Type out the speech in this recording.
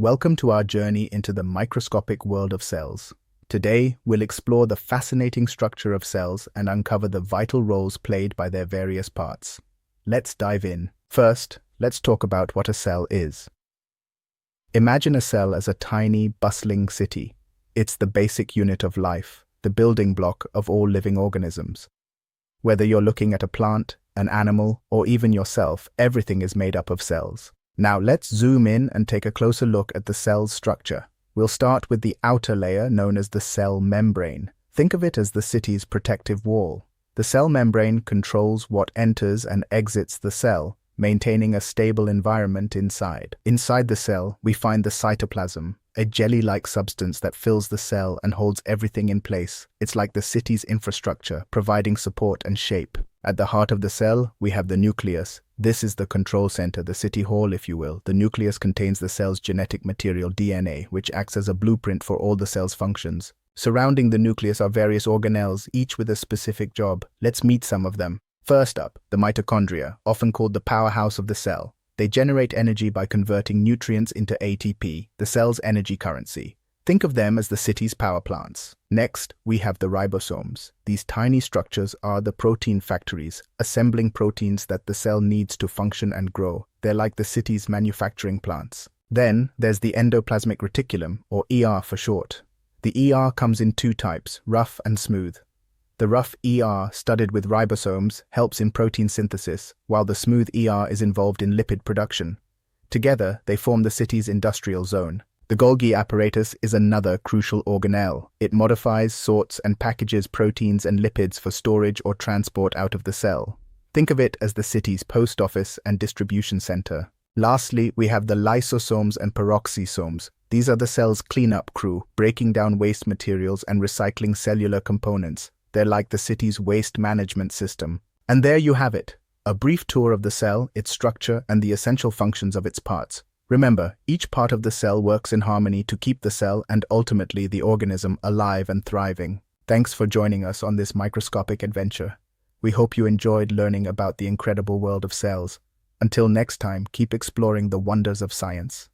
Welcome to our journey into the microscopic world of cells. Today, we'll explore the fascinating structure of cells and uncover the vital roles played by their various parts. Let's dive in. First, let's talk about what a cell is. Imagine a cell as a tiny, bustling city. It's the basic unit of life, the building block of all living organisms. Whether you're looking at a plant, an animal, or even yourself, everything is made up of cells. Now let's zoom in and take a closer look at the cell's structure. We'll start with the outer layer known as the cell membrane. Think of it as the city's protective wall. The cell membrane controls what enters and exits the cell, maintaining a stable environment inside. Inside the cell, we find the cytoplasm, a jelly-like substance that fills the cell and holds everything in place. It's like the city's infrastructure, providing support and shape. At the heart of the cell, we have the nucleus. This is the control center, the city hall, if you will. The nucleus contains the cell's genetic material, DNA, which acts as a blueprint for all the cell's functions. Surrounding the nucleus are various organelles, each with a specific job. Let's meet some of them. First up, the mitochondria, often called the powerhouse of the cell. They generate energy by converting nutrients into ATP, the cell's energy currency. Think of them as the city's power plants. Next, we have the ribosomes. These tiny structures are the protein factories, assembling proteins that the cell needs to function and grow. They're like the city's manufacturing plants. Then, there's the endoplasmic reticulum, or ER for short. The ER comes in two types, rough and smooth. The rough ER, studded with ribosomes, helps in protein synthesis, while the smooth ER is involved in lipid production. Together, they form the city's industrial zone. The Golgi apparatus is another crucial organelle. It modifies, sorts, and packages proteins and lipids for storage or transport out of the cell. Think of it as the city's post office and distribution center. Lastly, we have the lysosomes and peroxisomes. These are the cell's cleanup crew, breaking down waste materials and recycling cellular components. They're like the city's waste management system. And there you have it, a brief tour of the cell, its structure, and the essential functions of its parts. Remember, each part of the cell works in harmony to keep the cell and ultimately the organism alive and thriving. Thanks for joining us on this microscopic adventure. We hope you enjoyed learning about the incredible world of cells. Until next time, keep exploring the wonders of science.